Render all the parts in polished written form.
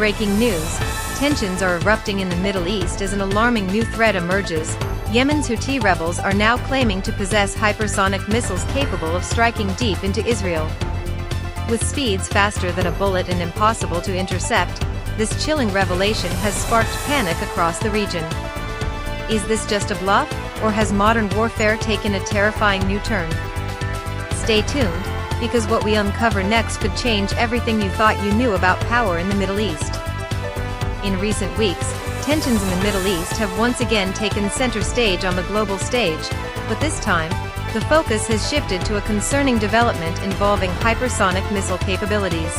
breaking news. Tensions are erupting in the Middle East as an alarming new threat emerges. Yemen's Houthi rebels are now claiming to possess hypersonic missiles capable of striking deep into Israel. With speeds faster than a bullet and impossible to intercept, this chilling revelation has sparked panic across the region. Is this just a bluff, or has modern warfare taken a terrifying new turn? Stay tuned, because what we uncover next could change everything you thought you knew about power in the Middle East. In recent weeks, tensions in the Middle East have once again taken center stage on the global stage, but this time, the focus has shifted to a concerning development involving hypersonic missile capabilities.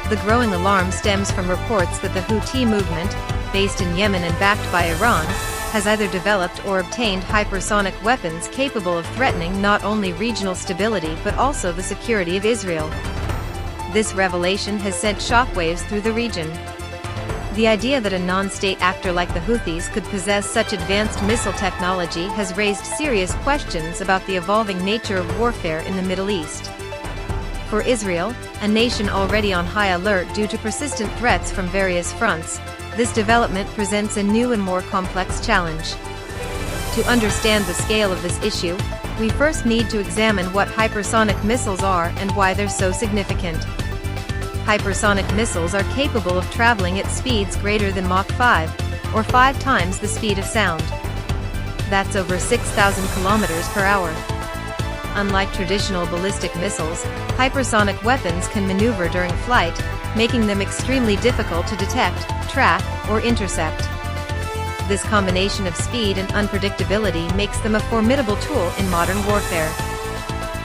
The growing alarm stems from reports that the Houthi movement, based in Yemen and backed by Iran, has either developed or obtained hypersonic weapons capable of threatening not only regional stability but also the security of Israel. This revelation has sent shockwaves through the region. The idea that a non-state actor like the Houthis could possess such advanced missile technology has raised serious questions about the evolving nature of warfare in the Middle East. For Israel, a nation already on high alert due to persistent threats from various fronts, this development presents a new and more complex challenge. To understand the scale of this issue, we first need to examine what hypersonic missiles are and why they're so significant. Hypersonic missiles are capable of traveling at speeds greater than Mach 5, or 5 times the speed of sound. That's over 6,000 kilometers per hour. Unlike traditional ballistic missiles, hypersonic weapons can maneuver during flight, making them extremely difficult to detect, track, or intercept. This combination of speed and unpredictability makes them a formidable tool in modern warfare.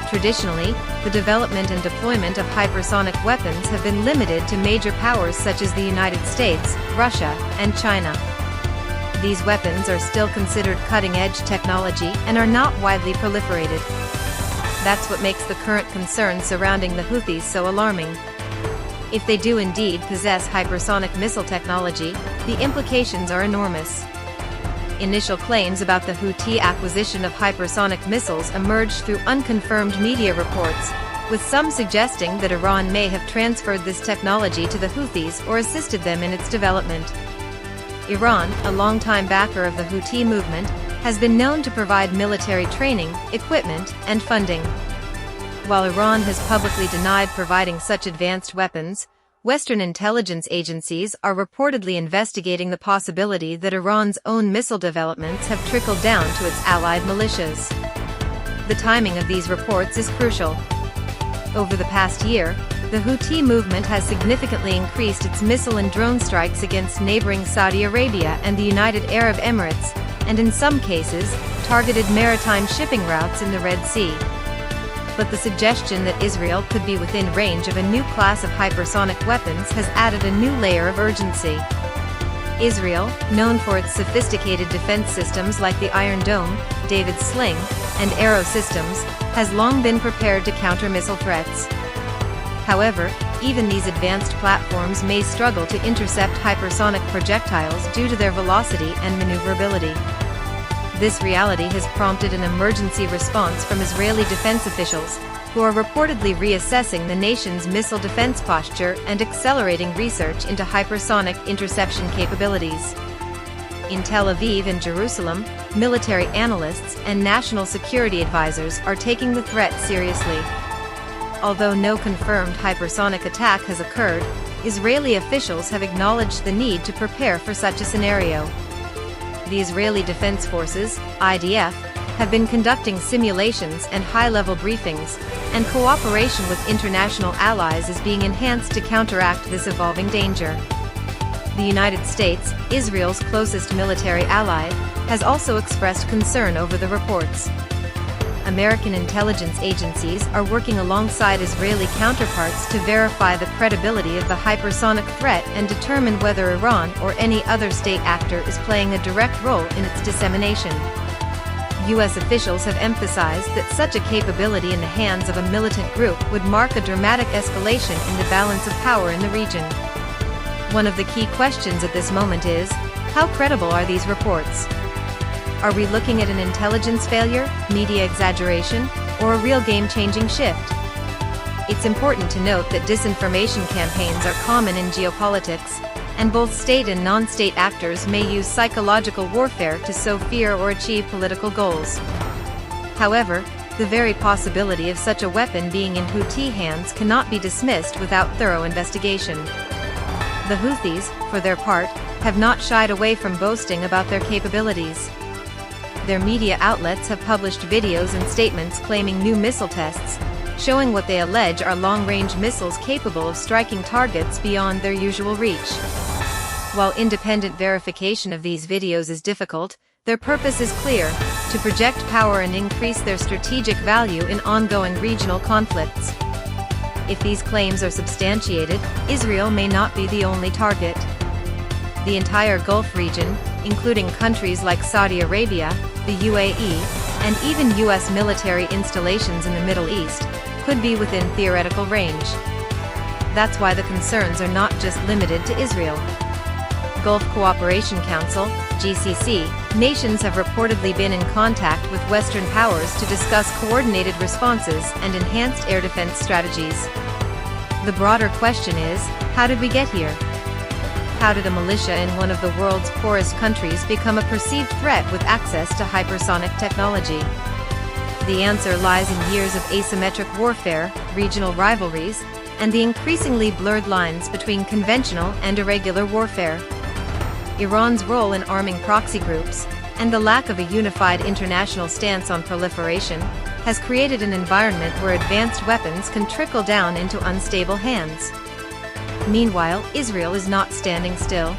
Traditionally, the development and deployment of hypersonic weapons have been limited to major powers such as the United States, Russia, and China. These weapons are still considered cutting-edge technology and are not widely proliferated. That's what makes the current concerns surrounding the Houthis so alarming. If they do indeed possess hypersonic missile technology, the implications are enormous. Initial claims about the Houthi acquisition of hypersonic missiles emerged through unconfirmed media reports, with some suggesting that Iran may have transferred this technology to the Houthis or assisted them in its development. Iran, a longtime backer of the Houthi movement, has been known to provide military training, equipment, and funding. While Iran has publicly denied providing such advanced weapons, Western intelligence agencies are reportedly investigating the possibility that Iran's own missile developments have trickled down to its allied militias. The timing of these reports is crucial. Over the past year, the Houthi movement has significantly increased its missile and drone strikes against neighboring Saudi Arabia and the United Arab Emirates, and in some cases, targeted maritime shipping routes in the Red Sea. But the suggestion that Israel could be within range of a new class of hypersonic weapons has added a new layer of urgency. Israel, known for its sophisticated defense systems like the Iron Dome, David's Sling, and Arrow systems, has long been prepared to counter missile threats. However, even these advanced platforms may struggle to intercept hypersonic projectiles due to their velocity and maneuverability. This reality has prompted an emergency response from Israeli defense officials, who are reportedly reassessing the nation's missile defense posture and accelerating research into hypersonic interception capabilities. In Tel Aviv and Jerusalem, military analysts and national security advisors are taking the threat seriously. Although no confirmed hypersonic attack has occurred, Israeli officials have acknowledged the need to prepare for such a scenario. The Israeli Defense Forces, IDF, have been conducting simulations and high-level briefings, and cooperation with international allies is being enhanced to counteract this evolving danger. The United States, Israel's closest military ally, has also expressed concern over the reports. American intelligence agencies are working alongside Israeli counterparts to verify the credibility of the hypersonic threat and determine whether Iran or any other state actor is playing a direct role in its dissemination. U.S. officials have emphasized that such a capability in the hands of a militant group would mark a dramatic escalation in the balance of power in the region. One of the key questions at this moment is, how credible are these reports? Are we looking at an intelligence failure, media exaggeration, or a real game-changing shift? It's important to note that disinformation campaigns are common in geopolitics, and both state and non-state actors may use psychological warfare to sow fear or achieve political goals. However, the very possibility of such a weapon being in Houthi hands cannot be dismissed without thorough investigation. The Houthis, for their part, have not shied away from boasting about their capabilities. Their media outlets have published videos and statements claiming new missile tests, showing what they allege are long-range missiles capable of striking targets beyond their usual reach. While independent verification of these videos is difficult, their purpose is clear: to project power and increase their strategic value in ongoing regional conflicts. If these claims are substantiated, Israel may not be the only target. The entire Gulf region, including countries like Saudi Arabia, the UAE, and even U.S. military installations in the Middle East, could be within theoretical range. That's why the concerns are not just limited to Israel. Gulf Cooperation Council, GCC, nations have reportedly been in contact with Western powers to discuss coordinated responses and enhanced air defense strategies. The broader question is, how did we get here? How did a militia in one of the world's poorest countries become a perceived threat with access to hypersonic technology? The answer lies in years of asymmetric warfare, regional rivalries, and the increasingly blurred lines between conventional and irregular warfare. Iran's role in arming proxy groups, and the lack of a unified international stance on proliferation, has created an environment where advanced weapons can trickle down into unstable hands. Meanwhile, Israel is not standing still.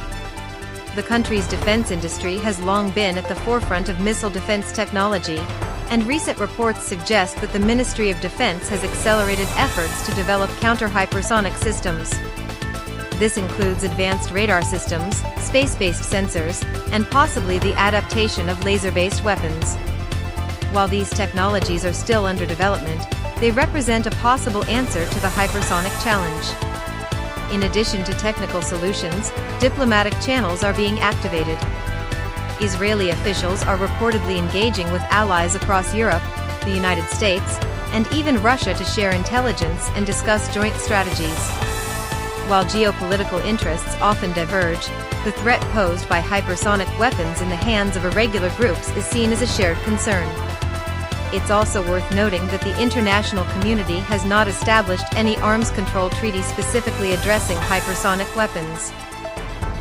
The country's defense industry has long been at the forefront of missile defense technology, and recent reports suggest that the Ministry of Defense has accelerated efforts to develop counter-hypersonic systems. This includes advanced radar systems, space-based sensors, and possibly the adaptation of laser-based weapons. While these technologies are still under development, they represent a possible answer to the hypersonic challenge. In addition to technical solutions, diplomatic channels are being activated. Israeli officials are reportedly engaging with allies across Europe, the United States, and even Russia to share intelligence and discuss joint strategies. While geopolitical interests often diverge, the threat posed by hypersonic weapons in the hands of irregular groups is seen as a shared concern. It's also worth noting that the international community has not established any arms control treaty specifically addressing hypersonic weapons.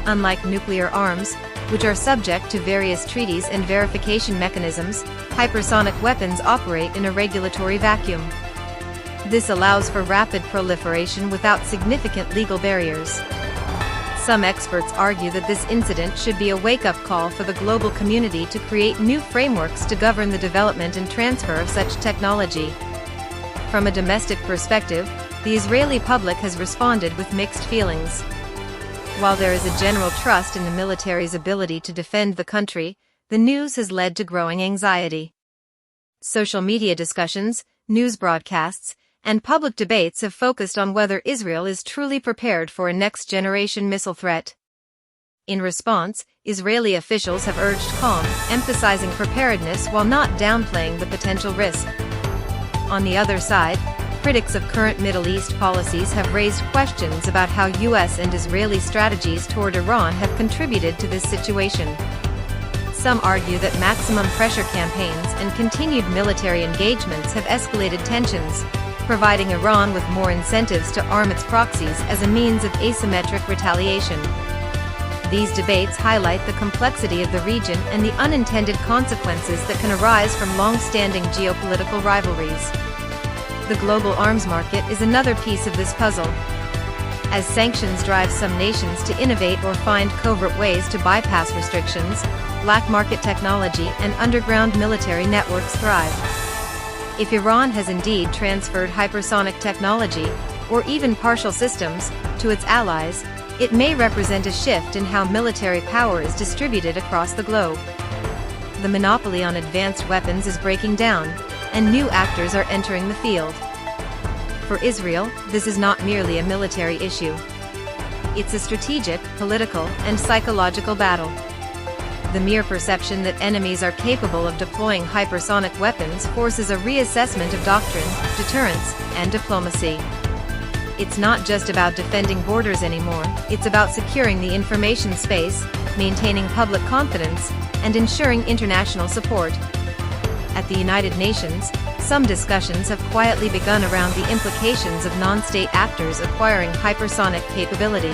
Unlike nuclear arms, which are subject to various treaties and verification mechanisms, hypersonic weapons operate in a regulatory vacuum. This allows for rapid proliferation without significant legal barriers. Some experts argue that this incident should be a wake-up call for the global community to create new frameworks to govern the development and transfer of such technology. From a domestic perspective, the Israeli public has responded with mixed feelings. While there is a general trust in the military's ability to defend the country, the news has led to growing anxiety. Social media discussions, news broadcasts, and public debates have focused on whether Israel is truly prepared for a next-generation missile threat. In response, Israeli officials have urged calm, emphasizing preparedness while not downplaying the potential risk. On the other side, critics of current Middle East policies have raised questions about how U.S. and Israeli strategies toward Iran have contributed to this situation. Some argue that maximum pressure campaigns and continued military engagements have escalated tensions, providing Iran with more incentives to arm its proxies as a means of asymmetric retaliation. These debates highlight the complexity of the region and the unintended consequences that can arise from long-standing geopolitical rivalries. The global arms market is another piece of this puzzle. As sanctions drive some nations to innovate or find covert ways to bypass restrictions, black market technology and underground military networks thrive. If Iran has indeed transferred hypersonic technology, or even partial systems, to its allies, it may represent a shift in how military power is distributed across the globe. The monopoly on advanced weapons is breaking down, and new actors are entering the field. For Israel, this is not merely a military issue. It's a strategic, political, and psychological battle. The mere perception that enemies are capable of deploying hypersonic weapons forces a reassessment of doctrine, deterrence, and diplomacy. It's not just about defending borders anymore, it's about securing the information space, maintaining public confidence, and ensuring international support. At the United Nations, some discussions have quietly begun around the implications of non-state actors acquiring hypersonic capability.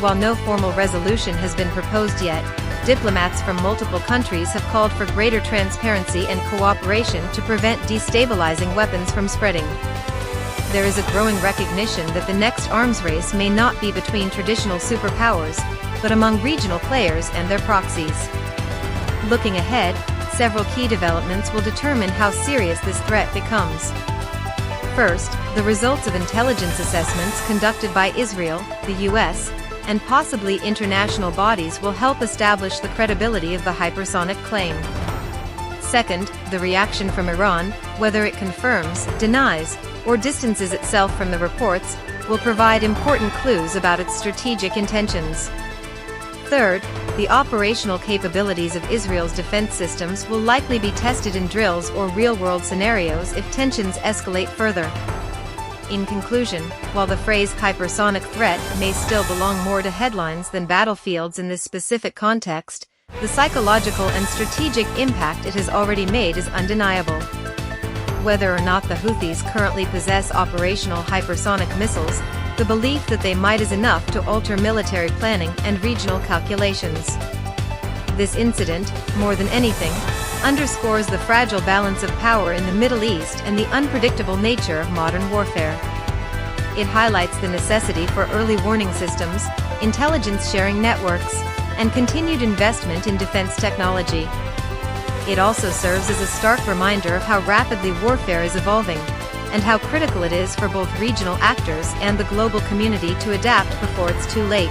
While no formal resolution has been proposed yet, diplomats from multiple countries have called for greater transparency and cooperation to prevent destabilizing weapons from spreading. There is a growing recognition that the next arms race may not be between traditional superpowers, but among regional players and their proxies. Looking ahead, several key developments will determine how serious this threat becomes. First, the results of intelligence assessments conducted by Israel, the US, and possibly international bodies will help establish the credibility of the hypersonic claim. Second, the reaction from Iran, whether it confirms, denies, or distances itself from the reports, will provide important clues about its strategic intentions. Third, the operational capabilities of Israel's defense systems will likely be tested in drills or real-world scenarios if tensions escalate further. In conclusion, while the phrase hypersonic threat may still belong more to headlines than battlefields in this specific context, the psychological and strategic impact it has already made is undeniable. Whether or not the Houthis currently possess operational hypersonic missiles, the belief that they might is enough to alter military planning and regional calculations. This incident, more than anything, underscores the fragile balance of power in the Middle East and the unpredictable nature of modern warfare. It highlights the necessity for early warning systems, intelligence-sharing networks, and continued investment in defense technology. It also serves as a stark reminder of how rapidly warfare is evolving, and how critical it is for both regional actors and the global community to adapt before it's too late.